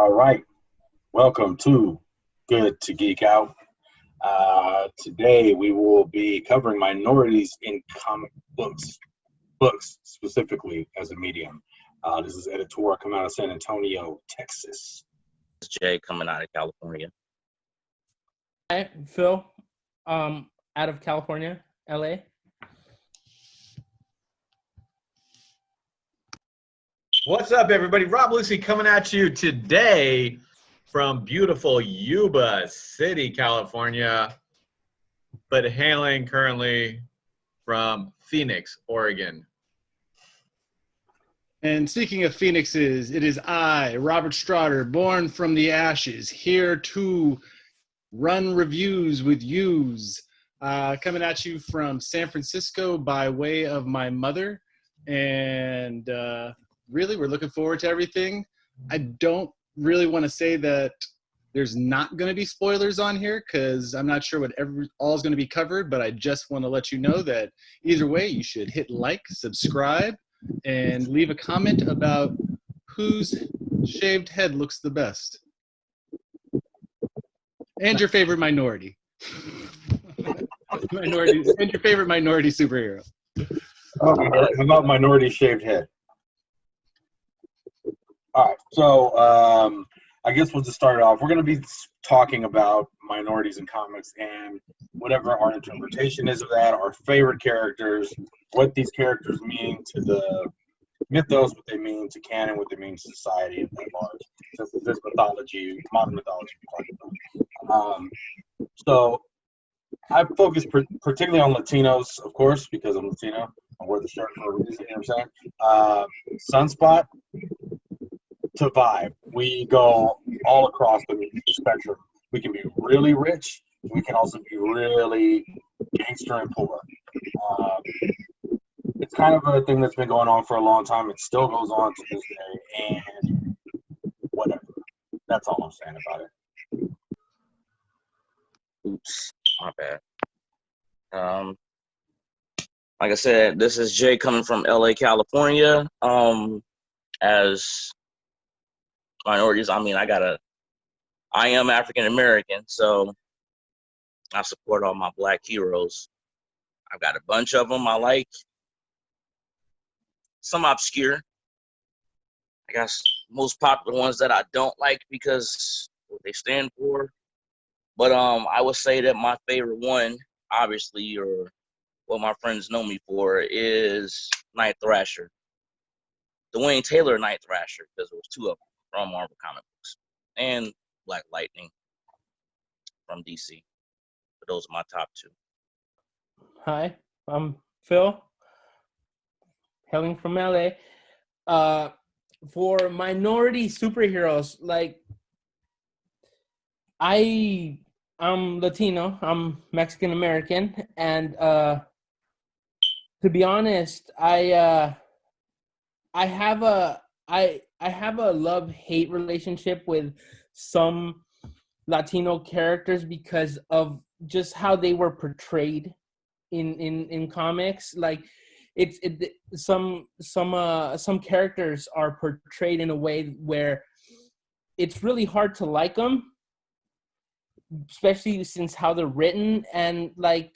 All right, welcome to Good to Geek Out. Today we will be covering minorities in comic books specifically as a medium. This is Editor coming out of San Antonio, Texas. This is Jay coming out of California. Hi, Phil, out of California, LA. What's up, everybody? Rob Lucy coming at you today from beautiful Yuba City, California, but hailing currently from Phoenix, Oregon. And speaking of phoenixes, it is I, Robert Strader, born from the ashes, here to run reviews with yous, coming at you from San Francisco by way of my mother. And really, we're looking forward to everything. I don't really want to say that there's not going to be spoilers on here because I'm not sure what all is going to be covered, but I just want to let you know that either way, you should hit like, subscribe, and leave a comment about whose shaved head looks the best. And your favorite minority. And your favorite minority superhero. How about minority shaved head? All right, so I guess we'll just start it off. We're going to be talking about minorities in comics and whatever our interpretation is of that, our favorite characters, what these characters mean to the mythos, what they mean to canon, what they mean to society at large. Since this mythology, modern mythology we're talking about. So I focus particularly on Latinos, of course, because I'm Latino. I wear the shirt for a reason, you know what I'm saying? Sunspot to vibe. We go all across the spectrum. We can be really rich. We can also be really gangster and poor. It's kind of a thing that's been going on for a long time. It still goes on to this day, and whatever. That's all I'm saying about it. Oops, my bad. Like I said, this is Jay coming from LA, California. As minorities, I am African American, so I support all my black heroes. I've got a bunch of them I like. Some obscure. I guess most popular ones that I don't like because what they stand for. But I would say that my favorite one, obviously, or what my friends know me for, is Night Thrasher. Dwayne Taylor Night Thrasher, because there was two of them from Marvel comic books, and Black Lightning from DC. But those are my top two. Hi, I'm Phil, hailing from LA. For minority superheroes, I'm Latino, I'm Mexican American, and to be honest, I have a love-hate relationship with some Latino characters because of just how they were portrayed in comics. Like some characters are portrayed in a way where it's really hard to like them, especially since how they're written. And like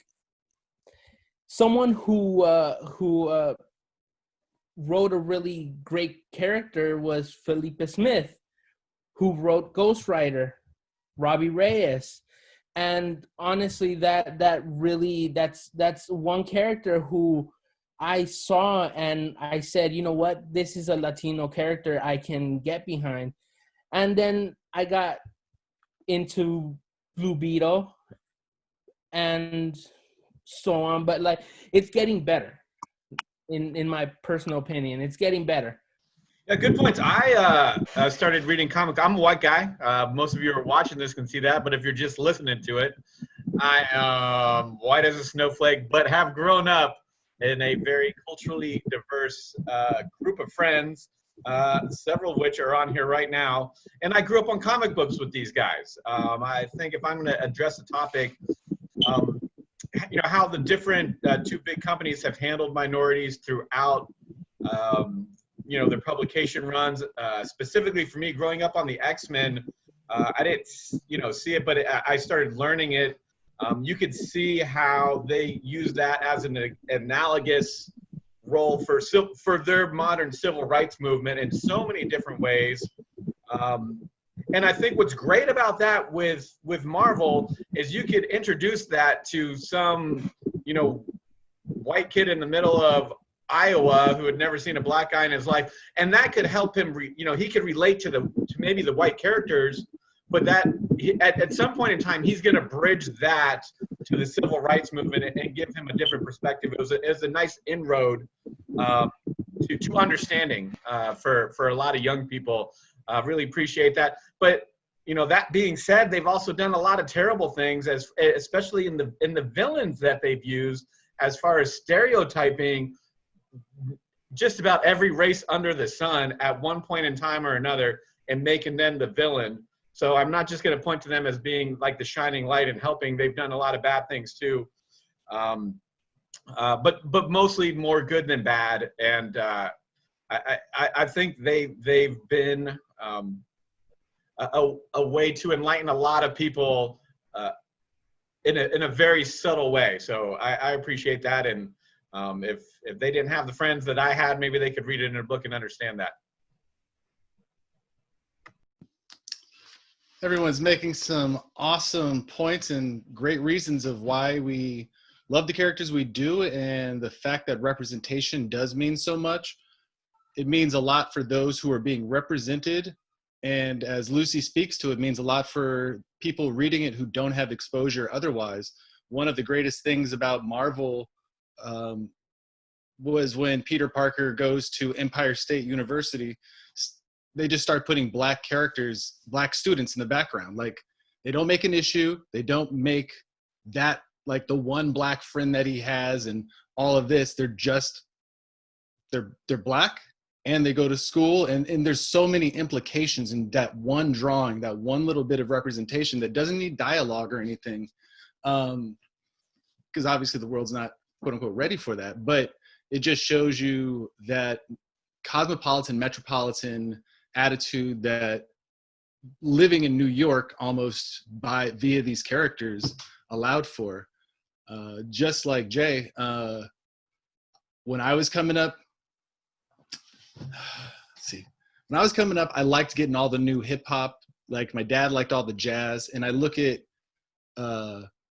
someone who wrote a really great character was Felipe Smith, who wrote Ghost Rider, Robbie Reyes. And honestly, that's one character who I saw and I said, you know what, this is a Latino character I can get behind. And then I got into Blue Beetle and so on, but like it's getting better. In my personal opinion, it's getting better. Yeah, good points. I started reading comics. I'm a white guy. Most of you who are watching this can see that, but if you're just listening to it, I am white as a snowflake, but have grown up in a very culturally diverse group of friends, several of which are on here right now. And I grew up on comic books with these guys. I think if I'm going to address the topic, how the different two big companies have handled minorities throughout you know, their publication runs. Specifically for me, growing up on the X-Men, I didn't, you know, see it, but I started learning it. You could see how they use that as an analogous role for their modern civil rights movement in so many different ways. And I think what's great about that with Marvel is you could introduce that to some, you know, white kid in the middle of Iowa who had never seen a black guy in his life, and that could help him. You know, he could relate to maybe the white characters, but that at some point in time he's going to bridge that to the civil rights movement and give him a different perspective. It was a nice inroad to understanding for a lot of young people. Really appreciate that. But you know, that being said, they've also done a lot of terrible things, especially in the villains that they've used, as far as stereotyping just about every race under the sun at one point in time or another and making them the villain. So I'm not just going to point to them as being like the shining light and helping. They've done a lot of bad things too, but mostly more good than bad. And I think they've been a way to enlighten a lot of people in a very subtle way. So I appreciate that. And if they didn't have the friends that I had, maybe they could read it in a book and understand that. Everyone's making some awesome points and great reasons of why we love the characters we do, and the fact that representation does mean so much. It means a lot for those who are being represented, and as Lucy speaks to, it means a lot for people reading it who don't have exposure otherwise. One of the greatest things about Marvel was when Peter Parker goes to Empire State University, they just start putting black characters, black students in the background. Like, they don't make an issue. They don't make that like the one black friend that he has and all of this. They're just, they're black and they go to school. And there's so many implications in that one drawing, that one little bit of representation that doesn't need dialogue or anything. Because obviously the world's not quote unquote ready for that, but it just shows you that cosmopolitan, metropolitan attitude that living in New York almost via these characters allowed for. Just like Jay, when I was coming up, when I was coming up, I liked getting all the new hip hop. Like, my dad liked all the jazz, and I look at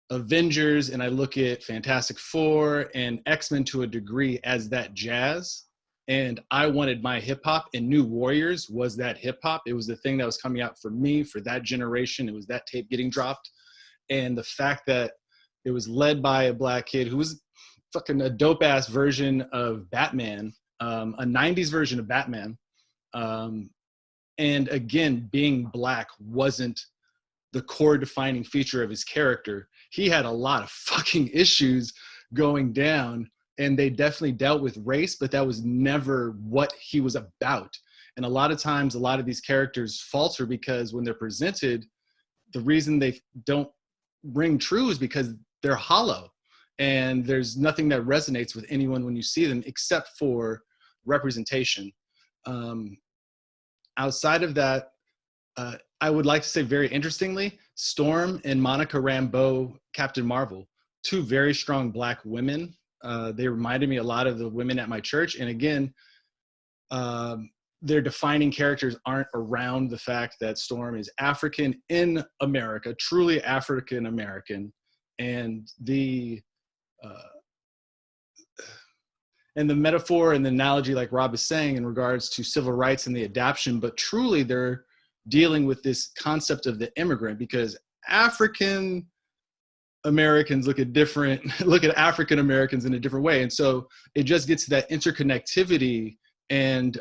Avengers and I look at Fantastic Four and X-Men to a degree as that jazz. And I wanted my hip hop, and New Warriors was that hip hop. It was the thing that was coming out for me, for that generation. It was that tape getting dropped. And the fact that it was led by a black kid who was fucking a dope ass version of Batman, a 90s version of Batman. And again, being black wasn't the core defining feature of his character. He had a lot of fucking issues going down, and they definitely dealt with race, but that was never what he was about. And a lot of times, a lot of these characters falter because when they're presented, the reason they don't ring true is because they're hollow, and there's nothing that resonates with anyone when you see them except for representation. Outside of that, I would like to say, very interestingly, Storm and Monica Rambeau, Captain Marvel, two very strong black women. They reminded me a lot of the women at my church. And again, their defining characters aren't around the fact that Storm is African in America, truly African American. And the metaphor and the analogy, like Rob is saying, in regards to civil rights and the adaptation, but truly they're dealing with this concept of the immigrant, because African Americans look at African Americans in a different way. And so it just gets to that interconnectivity and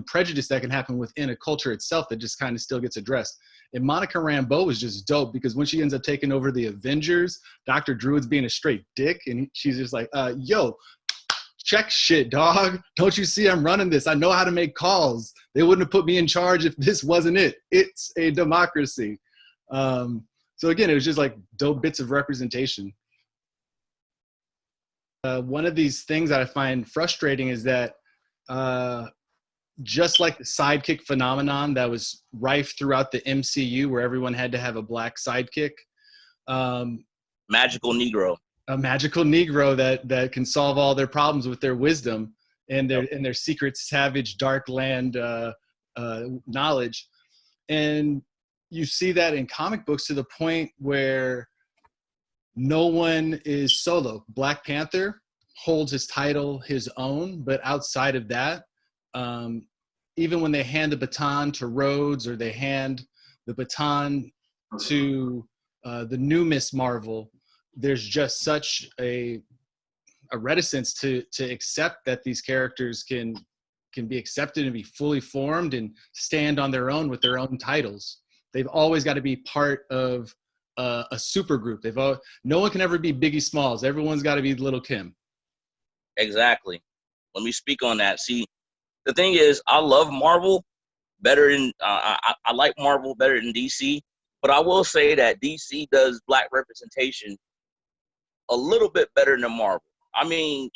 prejudice that can happen within a culture itself that just kind of still gets addressed. And Monica Rambeau was just dope, because when she ends up taking over the Avengers, Dr. Druid's being a straight dick, and she's just like, yo, check shit, dog. Don't you see I'm running this? I know how to make calls. They wouldn't have put me in charge if this wasn't it. It's a democracy. So again, it was just like dope bits of representation. One of these things that I find frustrating is that just like the sidekick phenomenon that was rife throughout the MCU, where everyone had to have a black sidekick. Magical Negro. A magical Negro that can solve all their problems with their wisdom and their secret, savage, dark land knowledge. And you see that in comic books to the point where no one is solo. Black Panther holds his title his own, but outside of that, even when they hand the baton to Rhodes or they hand the baton to the new Miss Marvel, there's just such a reticence to accept that these characters can be accepted and be fully formed and stand on their own with their own titles. They've always got to be part of a super group. No one can ever be Biggie Smalls. Everyone's got to be Little Kim. Exactly. Let me speak on that. See, the thing is, I love Marvel better than I like Marvel better than DC, but I will say that DC does black representation a little bit better than Marvel. I mean,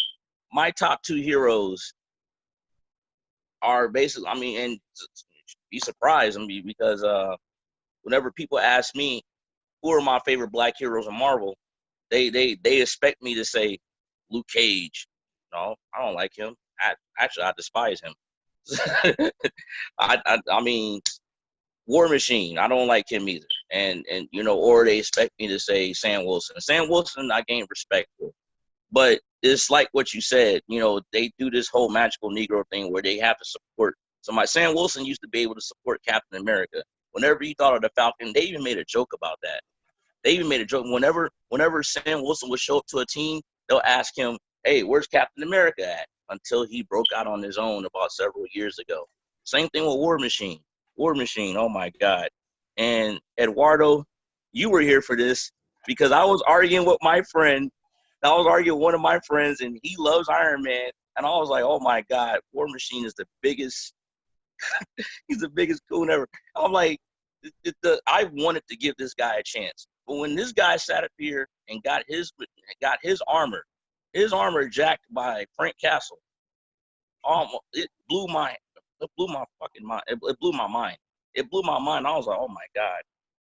my top two heroes are basically, I mean, and be surprised, I mean, because whenever people ask me who are my favorite black heroes in Marvel, they expect me to say Luke Cage. No, I don't like him. I despise him. I mean, War Machine, I don't like him either. And you know, or they expect me to say Sam Wilson. Sam Wilson, I gain respect for. But it's like what you said, you know, they do this whole magical Negro thing where they have to support somebody. Sam Wilson used to be able to support Captain America. Whenever you thought of the Falcon, they even made a joke about that. They even made a joke. Whenever Sam Wilson would show up to a team, they'll ask him, hey, where's Captain America at? Until he broke out on his own about several years ago. Same thing with War Machine. War Machine, oh my God. And Eduardo, you were here for this because I was arguing with my friend. I was arguing with one of my friends, and he loves Iron Man. And I was like, oh my God, War Machine is the biggest, he's the biggest coon ever. I'm like, I wanted to give this guy a chance. But when this guy sat up here and got his armor jacked by Frank Castle, it blew my fucking mind. It blew my mind. It blew my mind. I was like, oh my God,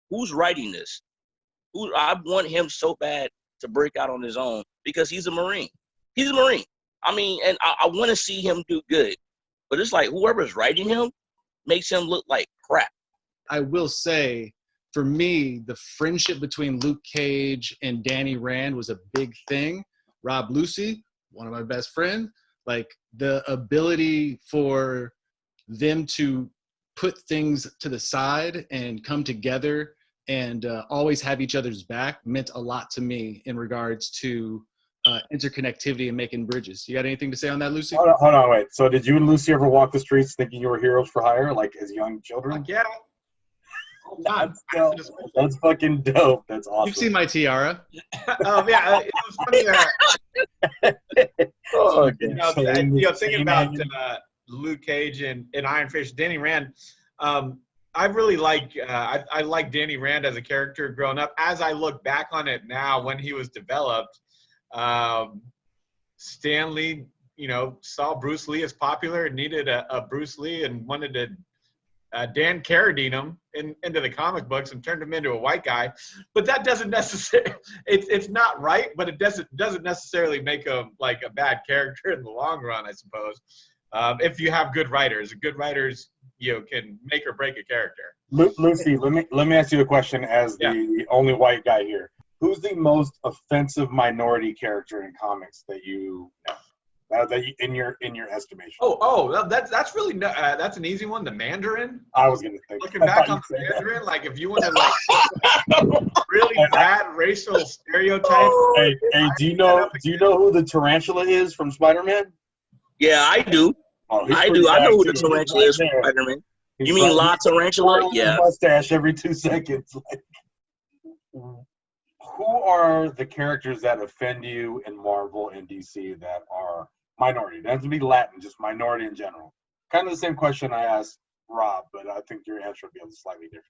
who's writing this? I want him so bad to break out on his own because he's a Marine. He's a Marine. I mean, and I want to see him do good. But it's like whoever's writing him makes him look like crap. I will say, for me, the friendship between Luke Cage and Danny Rand was a big thing. Rob Lucy, one of my best friends, like the ability for them to put things to the side and come together and always have each other's back meant a lot to me in regards to interconnectivity and making bridges. You got anything to say on that, Lucy? Hold on, wait. So did you and Lucy ever walk the streets thinking you were heroes for hire, like as young children? Yeah. That's dope. That's fucking dope. That's awesome. You've seen my tiara. Yeah, it was funny. Thinking about Luke Cage and Iron Fist, Danny Rand. I really like I like Danny Rand as a character growing up. As I look back on it now, when he was developed, Stan Lee, saw Bruce Lee as popular and needed a Bruce Lee and wanted to Dan Carradine him into the comic books and turned him into a white guy. But that doesn't necessarily, it's not right, but it doesn't necessarily make him like a bad character in the long run, I suppose. If you have good writers can make or break a character. Lucy, let me ask you a question as the only white guy here. Who's the most offensive minority character in comics that you know? In your estimation. That's really that's an easy one. The Mandarin. I was gonna think. Looking back on the Mandarin, like if you want to really bad racial stereotype. Hey, do you know who the tarantula is from Spider-Man? Yeah, I do. I do. I know who the tarantula is from Spider-Man. You mean La Tarantula? Yeah. Mustache every 2 seconds. Who are the characters that offend you in Marvel and DC that are minority? It doesn't have to be Latin, just minority in general. Kind of the same question I asked Rob, but I think your answer will be slightly different.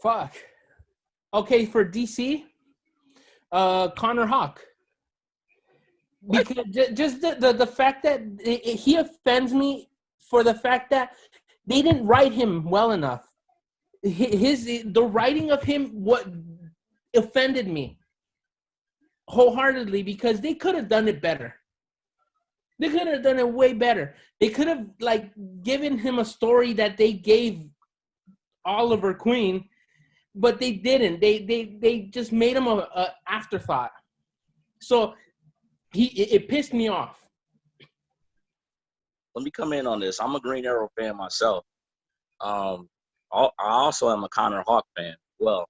Fuck. Okay, for DC, Connor Hawk. because just the fact that he offends me for the fact that they didn't write him well enough. The writing of him what offended me wholeheartedly because they could have done it better. They could have done it way better. They could have like given him a story that they gave Oliver Queen, but they didn't. They just made him a afterthought. So it pissed me off. Let me come in on this. I'm a Green Arrow fan myself. I also am a Connor Hawk fan. Well,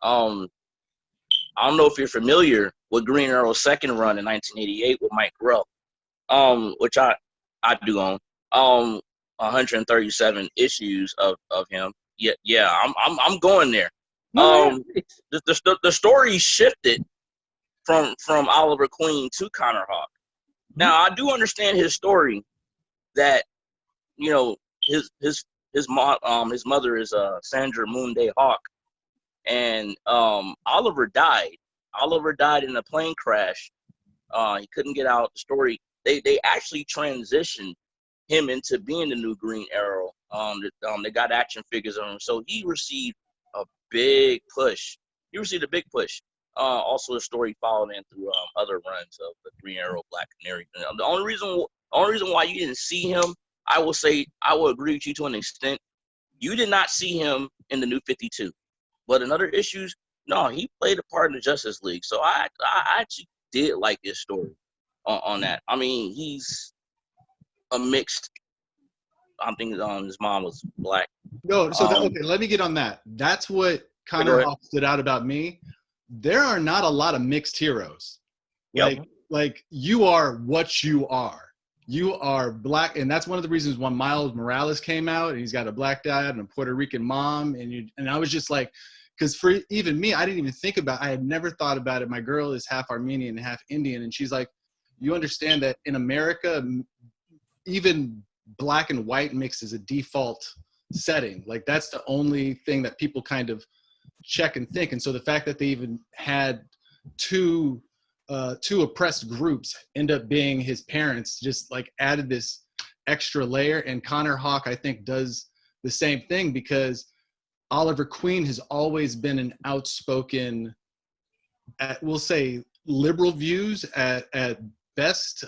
I don't know if you're familiar with Green Arrow's second run in 1988 with Mike Grell, which I do own. 137 issues of him. Yeah, I'm going there. The story shifted from Oliver Queen to Connor Hawk. Now I do understand his story that his mother is Sandra Moonday Hawk, and Oliver died. Oliver died in a plane crash. He couldn't get out. The story they actually transitioned him into being the new Green Arrow. They got action figures on him, so he received a big push. Also, the story followed in through other runs of the Green Arrow, Black Canary. The only reason why you didn't see him, I will agree with you to an extent. You did not see him in the New 52, but in other issues, no, he played a part in the Justice League. So I actually did like his story on that. I mean, he's a mixed. I'm thinking his mom was black. No, so okay, let me get on that. That's what Connor Hawk stood out about me. There are not a lot of mixed heroes. Yep. Like you are what you are. You are black, and that's one of the reasons why Miles Morales came out, and he's got a black dad and a Puerto Rican mom, and I was just like, because for even me, I didn't even think about. I had never thought about it. My girl is half Armenian and half Indian, and she's like, you understand that in America, even black and white mix is a default setting. Like that's the only thing that people kind of check and think. And so the fact that they even had two oppressed groups end up being his parents just like added this extra layer. And Connor Hawk, I think, does the same thing because Oliver Queen has always been an outspoken, we'll say liberal views at best,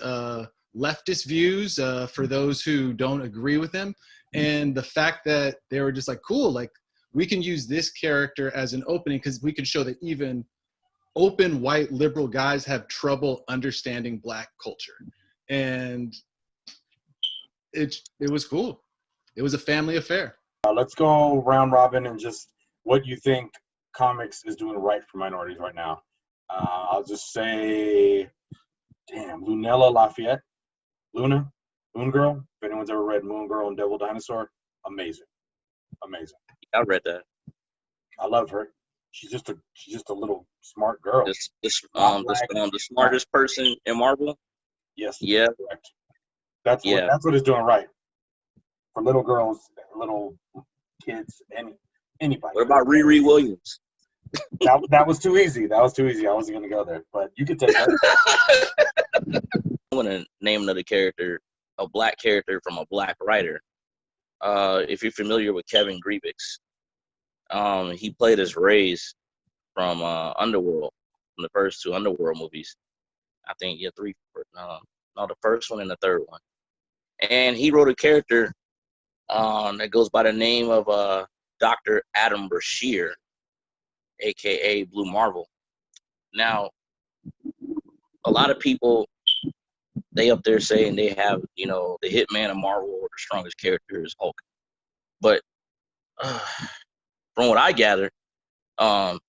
leftist views for those who don't agree with him. And the fact that they were just like, cool, like we can use this character as an opening because we can show that even open white liberal guys have trouble understanding black culture. And it was cool. It was a family affair. Let's go round robin and just what you think comics is doing right for minorities right now. I'll just say, damn, Lunella Lafayette. Luna, Moon Girl. If anyone's ever read Moon Girl and Devil Dinosaur, amazing. I read that. I love her. She's just a little smart girl. The smartest person in Marvel. Yes. Yeah. Correct. That's what it's doing right for little girls, little kids, anybody. What about Riri Williams? That was too easy. I wasn't gonna go there, but you could take that. I'm gonna name another character, a black character from a black writer. If you're familiar with Kevin Grievous, he played as Reyes from Underworld, from the first two Underworld movies. I think three. No, the first one and the third one. And he wrote a character that goes by the name of Dr. Adam Brashear, aka Blue Marvel. Now, a lot of people, they up there saying they have, the Hitman of Marvel or the strongest character is Hulk. But from what I gather, the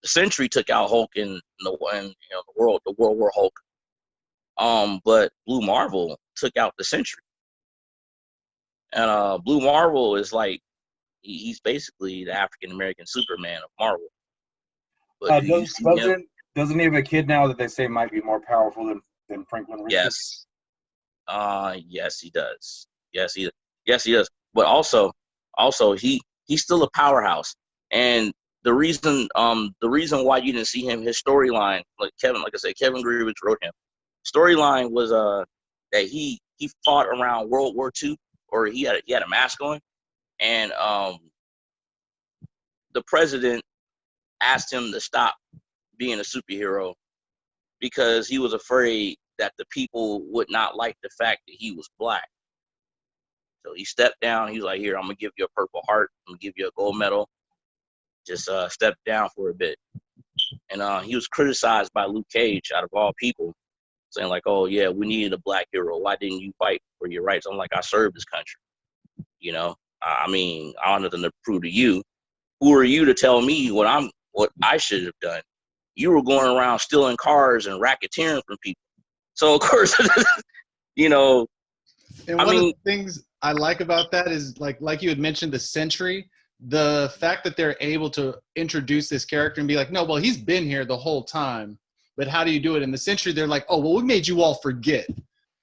Sentry took out Hulk in the World War Hulk. But Blue Marvel took out the Sentry. And Blue Marvel is like, he's basically the African American Superman of Marvel. But doesn't he have a kid now that they say might be more powerful than Franklin Richards? Yes. Yes, he does. Yes, he does. But also he's still a powerhouse. And the reason why you didn't see him, his storyline, like I said, Kevin Grievous wrote him. storyline was that he fought around World War II, or he had a mask on, and the president asked him to stop being a superhero because he was afraid that the people would not like the fact that he was black. So he stepped down. He was like, "Here, I'm gonna give you a Purple Heart. I'm gonna give you a gold medal. Just step down for a bit." And he was criticized by Luke Cage, out of all people, saying like, "Oh yeah, we needed a black hero. Why didn't you fight for your rights?" I'm like, "I served this country. You know, I mean, I have nothing to prove to you. Who are you to tell me what I should have done? You were going around stealing cars and racketeering from people." So of course, you know, And one of the things I like about that is like you had mentioned, the Sentry, the fact that they're able to introduce this character and be like, no, well, he's been here the whole time, but how do you do it? In the Sentry, they're like, oh, well, we made you all forget.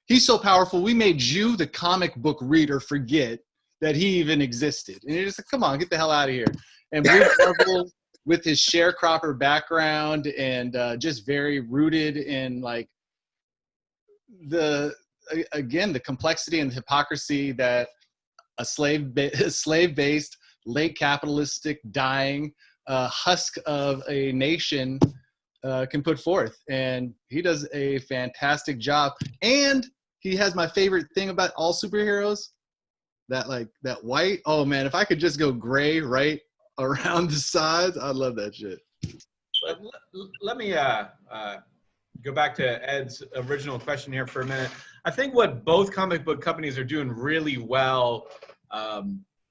He's so powerful. We made you, the comic book reader, forget that he even existed. And you're just like, come on, get the hell out of here. And Blue Marvel, with his sharecropper background and just very rooted in like the complexity and hypocrisy that a slave-based, late capitalistic, dying husk of a nation can put forth. And he does a fantastic job. And he has my favorite thing about all superheroes, that white. Oh man, if I could just go gray right around the sides, I'd love that shit. Let me go back to Ed's original question here for a minute. I think what both comic book companies are doing really well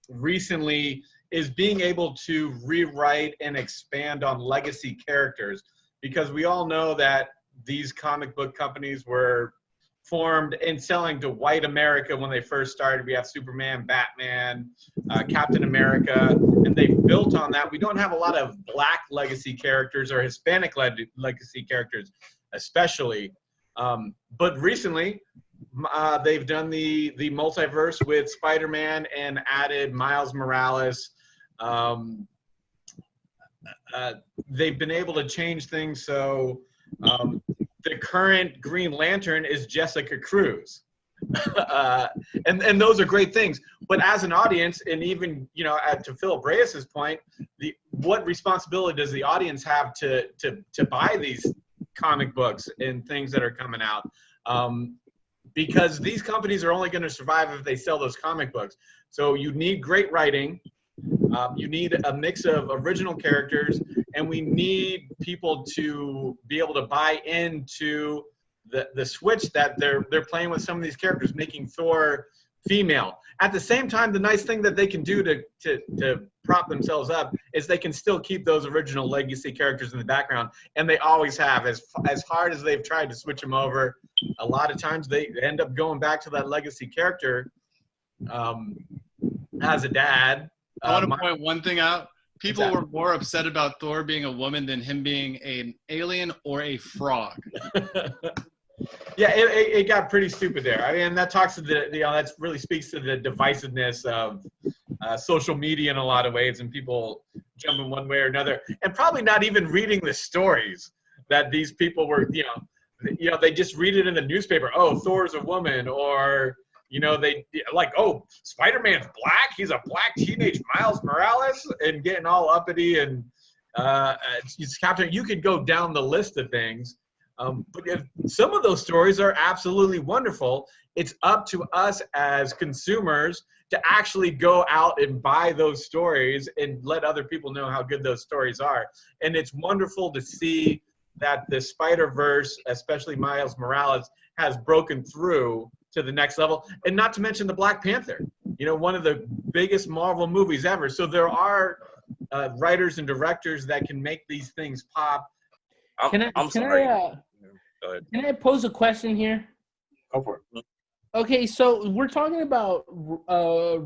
recently is being able to rewrite and expand on legacy characters, because we all know that these comic book companies were formed and selling to white America when they first started. We have Superman, Batman, Captain America, and they built on that. We don't have a lot of black legacy characters or Hispanic legacy characters, especially. But recently, they've done the multiverse with Spider-Man and added Miles Morales. They've been able to change things so the current Green Lantern is Jessica Cruz. And those are great things. But as an audience, and even, you know, to Philip Reyes's point, what responsibility does the audience have to buy these comic books and things that are coming out? Because these companies are only going to survive if they sell those comic books. So you need great writing. You need a mix of original characters, and we need people to be able to buy into the switch that they're playing with some of these characters, making Thor female. At the same time, the nice thing that they can do to prop themselves up is they can still keep those original legacy characters in the background, and they always have. As hard as they've tried to switch them over, a lot of times they end up going back to that legacy character as a dad. I want to point one thing out. People were more upset about Thor being a woman than him being an alien or a frog. Yeah, it got pretty stupid there. I mean, that talks to that really speaks to the divisiveness of social media in a lot of ways, and people jumping one way or another, and probably not even reading the stories that these people were, they just read it in the newspaper. Oh, Thor's a woman, or they like, oh, Spider-Man's black. He's a black teenage Miles Morales, and getting all uppity and it's Captain. You could go down the list of things. But if some of those stories are absolutely wonderful, it's up to us as consumers to actually go out and buy those stories and let other people know how good those stories are. And it's wonderful to see that the Spider-Verse, especially Miles Morales, has broken through to the next level. And not to mention the Black Panther, one of the biggest Marvel movies ever. So there are writers and directors that can make these things pop. Can I pose a question here? Go for it. Okay, so we're talking about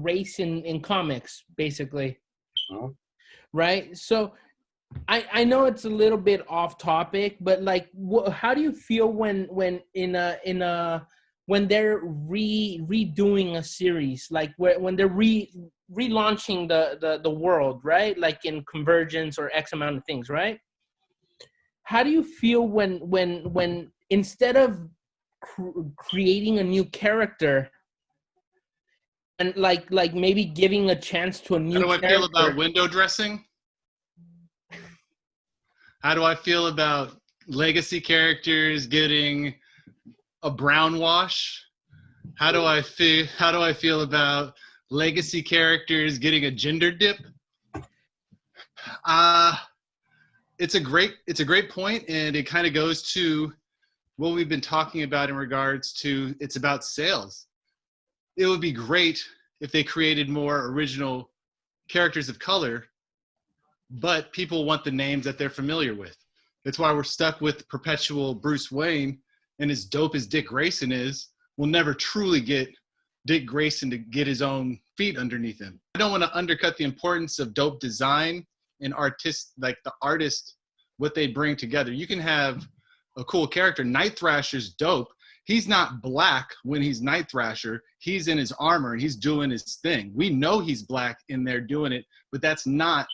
race in comics, basically, right? So I know it's a little bit off topic, but like, how do you feel when they're redoing a series, like when they're relaunching the world, right? Like in Convergence or X amount of things, right? How do you feel when instead of creating a new character and like maybe giving a chance to a new How do I character. feel about window dressing? How do I feel about legacy characters getting a brown wash? How do I feel about legacy characters getting a gender dip? It's a great point, and it kind of goes to what we've been talking about in regards to it's about sales. It would be great if they created more original characters of color, but people want the names that they're familiar with. That's why we're stuck with perpetual Bruce Wayne, and as dope as Dick Grayson is, we'll never truly get Dick Grayson to get his own feet underneath him. I don't want to undercut the importance of dope design and the artist, what they bring together. You can have a cool character. Night Thrasher's dope. He's not black when he's Night Thrasher. He's in his armor and he's doing his thing. We know he's black in there doing it, but that's not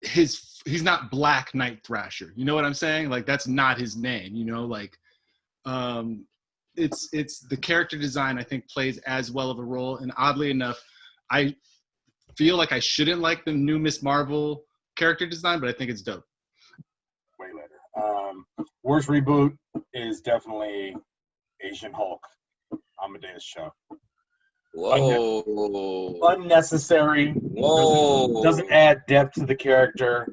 he's not Black Night Thrasher. You know what I'm saying? Like, that's not his name, you know, like, it's the character design, I think, plays as well of a role. And oddly enough, I feel like I shouldn't like the new Miss Marvel character design, but I think it's dope. Way later. Worst reboot is definitely Asian Hulk, Amadeus Cho. Whoa. Unnecessary. Whoa. Doesn't add depth to the character.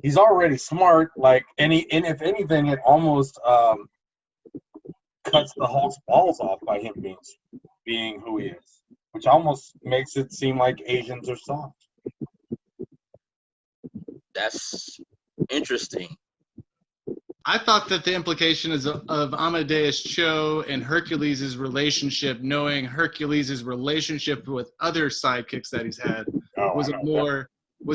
He's already smart. Like, and if anything, it almost cuts the Hulk's balls off by him being who he is, which almost makes it seem like Asians are soft. That's interesting. I thought that the implication is of Amadeus Cho and Hercules' relationship, knowing Hercules' relationship with other sidekicks that he's had, was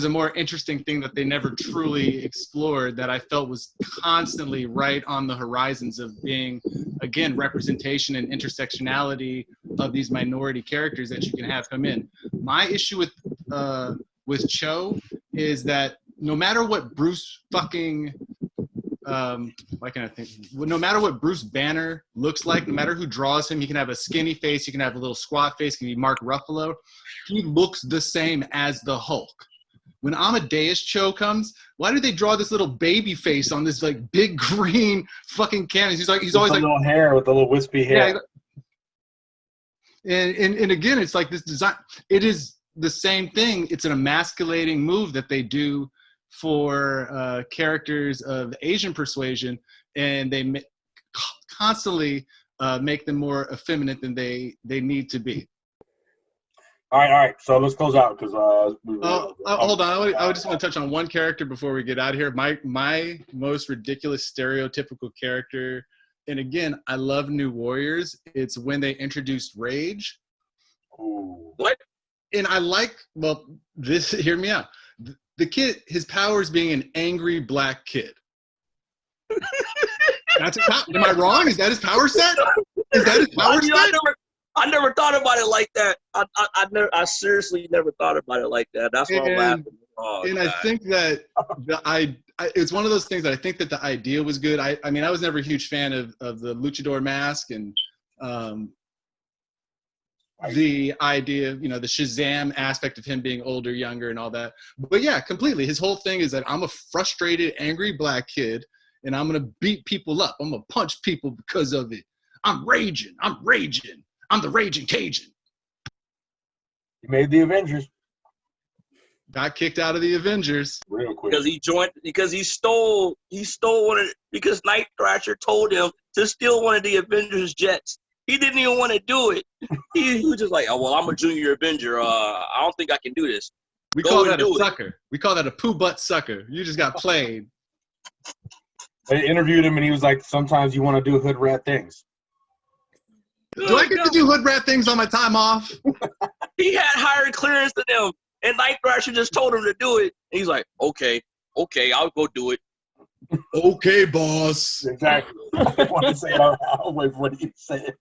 a more interesting thing that they never truly explored, that I felt was constantly right on the horizons of being, again, representation and intersectionality of these minority characters that you can have come in. My issue with Cho is that no matter what Bruce fucking why can't I think? No matter what Bruce Banner looks like, no matter who draws him, he can have a skinny face, he can have a little squat face, he can be Mark Ruffalo. He looks the same as the Hulk. When Amadeus Cho comes, why do they draw this little baby face on this like big green fucking canvas? He's always like little hair with a little wispy hair. Yeah, and again, it's like this design. It is the same thing. It's an emasculating move that they do for characters of Asian persuasion, and they constantly make them more effeminate than they need to be. All right. So let's close out because hold on. I just want to touch on one character before we get out of here. My most ridiculous stereotypical character, and again, I love New Warriors. It's when they introduced Rage. Ooh. What? And I like, well, this. Hear me out. The kid, his power is being an angry black kid. That's am I wrong? Is that his power set? Is that his power set? I never thought about it like that. I seriously never thought about it like that. That's why I'm laughing. Oh, and God. I think that it's one of those things that I think that the idea was good. I mean, I was never a huge fan of the luchador mask and the idea of, you know, the Shazam aspect of him being older, younger, and all that. But yeah, completely. His whole thing is that I'm a frustrated, angry black kid, and I'm gonna beat people up. I'm gonna punch people because of it. I'm raging. I'm the raging Cajun. He made the Avengers Got kicked out of the Avengers. real quick. Because he stole one of, because Night Thrasher told him to steal one of the Avengers jets. He didn't even want to do it. He was just like, oh, well, I'm a junior Avenger. I don't think I can do this. We Go call and that a do it. sucker. We call that a poo butt sucker. You just got played. They interviewed him and he was like, sometimes you want to do hood rat things. Do I get to do hood rat things on my time off? He had higher clearance than them, and Night Thrasher just told him to do it. And he's like, okay, I'll go do it. Okay, boss. Exactly. I want to say it out loud. Wait for what he said.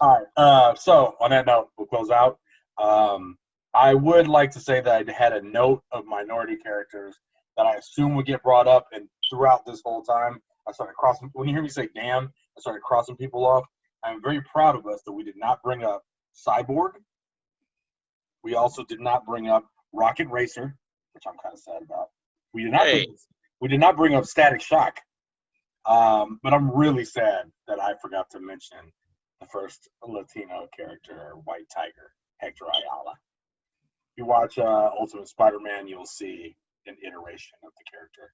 All right. So on that note, we'll close out. I would like to say that I had a note of minority characters that I assume would get brought up, and throughout this whole time, I started crossing. When you hear me say "damn," I started crossing people off. I'm very proud of us that we did not bring up Cyborg. We also did not bring up Rocket Racer, which I'm kind of sad about. We did not bring up Static Shock. But I'm really sad that I forgot to mention the first Latino character, White Tiger, Hector Ayala. If you watch Ultimate Spider-Man, you'll see an iteration of the character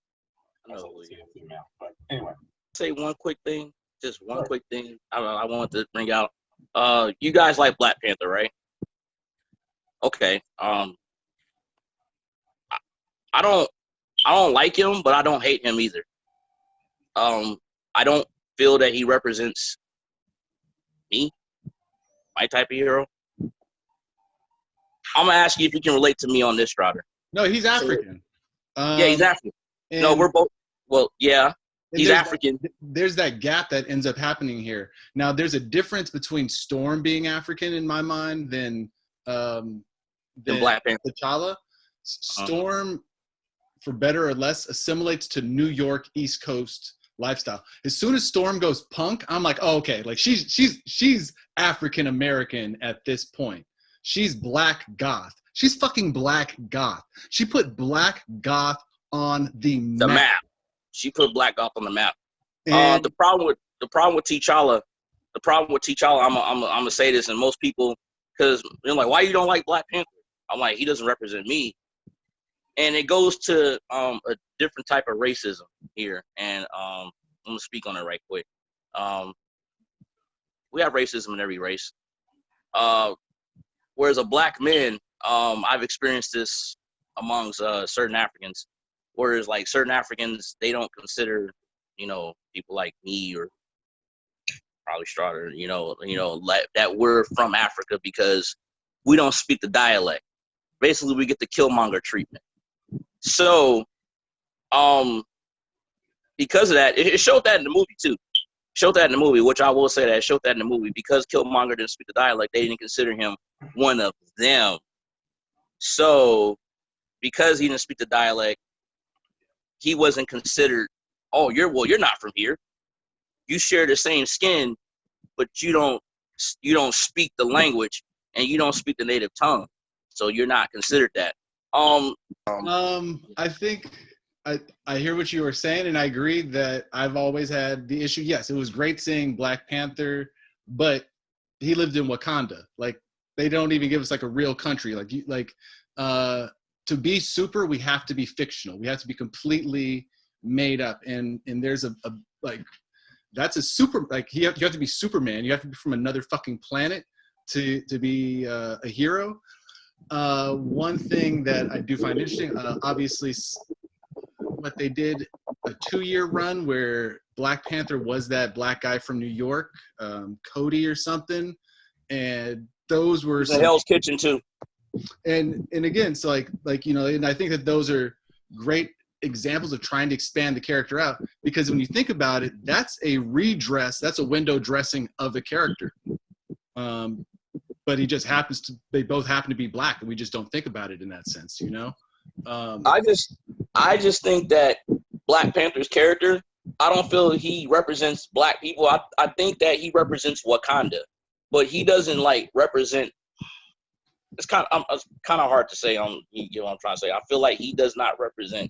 as a Latino female. But anyway. Say one quick thing, just one quick thing. I wanted to bring out. You guys like Black Panther, right? Okay. I don't like him, but I don't hate him either. I don't feel that he represents me, my type of hero. I'm gonna ask you if you can relate to me on this, Router. No, he's African. Yeah, he's African. No, we're both. Well, yeah, he's African. There's that gap that ends up happening here. Now, there's a difference between Storm being African in my mind than Black Panther. T'Challa. Storm, for better or less, assimilates to New York East Coast lifestyle. As soon as Storm goes punk, I'm like, oh, okay, like she's African American at this point. She's black goth. She's fucking black goth. She put black goth on the map. She put black goth on the map. And the problem with T'Challa, I'm gonna say this, and most people, because they're like, why you don't like Black Panther? I'm like, he doesn't represent me. And it goes to a different type of racism here, and I'm gonna speak on it right quick. We have racism in every race. Whereas a black man, I've experienced this amongst certain Africans. Whereas like certain Africans, they don't consider, people like me or probably Strutter, that we're from Africa because we don't speak the dialect. Basically, we get the Killmonger treatment. So, because of that, it showed that in the movie too. Showed that in the movie, which I will say that it showed that in the movie because Killmonger didn't speak the dialect. They didn't consider him one of them. So, because he didn't speak the dialect, he wasn't considered. Oh, you're not from here. You share the same skin, but you don't speak the language and you don't speak the native tongue. So you're not considered that. I think I hear what you were saying, and I agree that I've always had the issue. Yes, it was great seeing Black Panther, but he lived in Wakanda. Like, they don't even give us like a real country. To be super, we have to be fictional. We have to be completely made up. And there's that's a super, like, you have to be Superman. You have to be from another fucking planet to be a hero. One thing that I do find interesting, obviously, what they did a 2-year run where Black Panther was that black guy from New York, Cody or something, and those were the Hell's Kitchen too. And again, so and I think that those are great examples of trying to expand the character out, because when you think about it, that's a redress, that's a window dressing of the character. But they both happen to be black, and we just don't think about it in that sense, I just think that Black Panther's character, I don't feel he represents black people. I think that he represents Wakanda, but he doesn't represent. It's kind of hard to say. You know what I'm trying to say. I feel like he does not represent.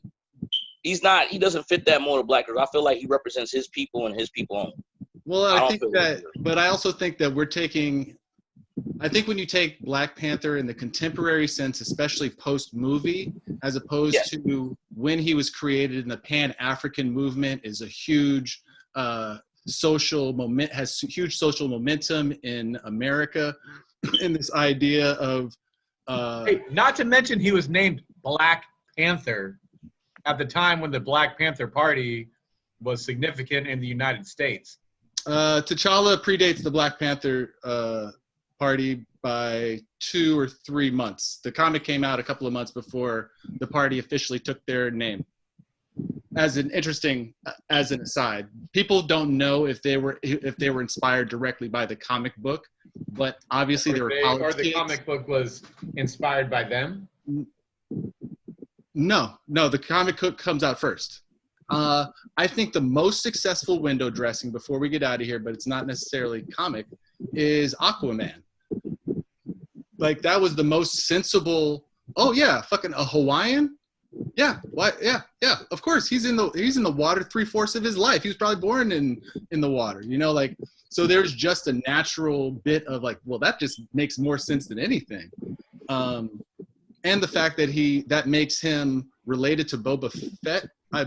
He doesn't fit that mold of black girls. I feel like he represents his people and his people only. Well, I think that, but I also think that I think when you take Black Panther in the contemporary sense, especially post-movie, as opposed to when he was created in the Pan-African movement, is a huge social momentum in America. In this idea of not to mention he was named Black Panther at the time when the Black Panther Party was significant in the United States. T'Challa predates the Black Panther Party by 2 or 3 months. The comic came out a couple of months before the party officially took their name. As an aside, people don't know if they were inspired directly by the comic book, but obviously there were college or the kids. Comic book was inspired by them. No, the comic book comes out first. I think the most successful window dressing, before we get out of here, but it's not necessarily comic, is Aquaman. Like, that was the most sensible. Oh yeah, fucking a Hawaiian. Yeah, what? Yeah, of course, he's in the water 3/4 of his life. He was probably born in the water, like. So there's just a natural bit of like, well, that just makes more sense than anything. And the fact that that makes him related to Boba Fett. I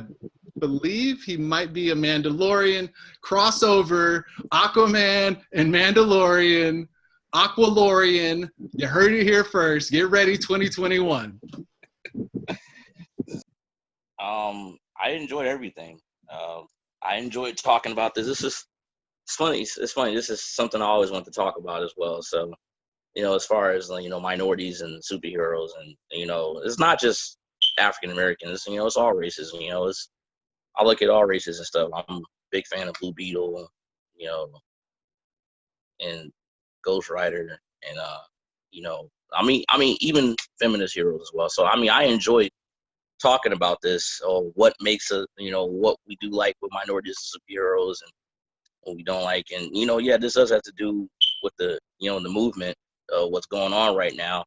believe he might be a Mandalorian crossover. Aquaman and Mandalorian, Aqualorian. You heard it here first. Get ready, 2021. I enjoyed everything. I enjoyed talking about this. It's funny. It's funny. This is something I always want to talk about as well. So, as far as minorities and superheroes, and it's not just African Americans. It's all races. I look at all races and stuff. I'm a big fan of Blue Beetle, and Ghost Rider, and I mean even feminist heroes as well. So I enjoy talking about this, or what makes what we do like with minorities and superheroes, and what we don't like. And this does have to do with the the movement, what's going on right now,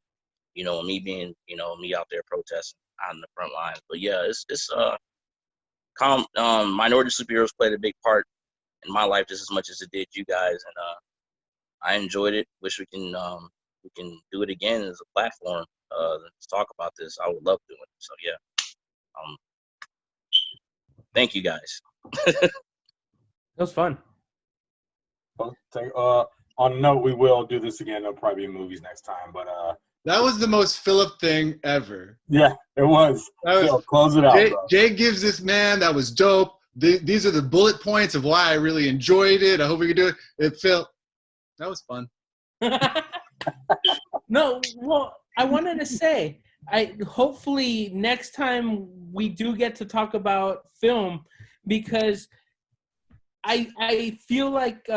me being me out there protesting on the front lines. But yeah, it's minority superheroes played a big part in my life just as much as it did you guys, and I enjoyed it. Wish we can do it again as a platform to talk about this. I would love doing it. So yeah, thank you guys. That was fun. On a note, we will do this again. There'll probably be movies next time, but That was the most Philip thing ever. yeah, it was. Close it out. Jay gives this, man. That was dope. These are the bullet points of why I really enjoyed it. I hope we can do it. That was fun. No, well, I wanted to say, hopefully next time we do get to talk about film, because I feel like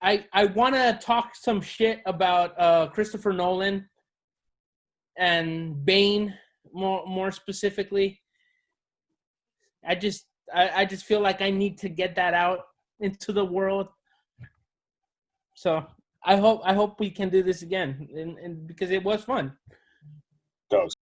I want to talk some shit about Christopher Nolan and Bane more specifically. I just feel like I need to get that out into the world. So I hope we can do this again, and because it was fun.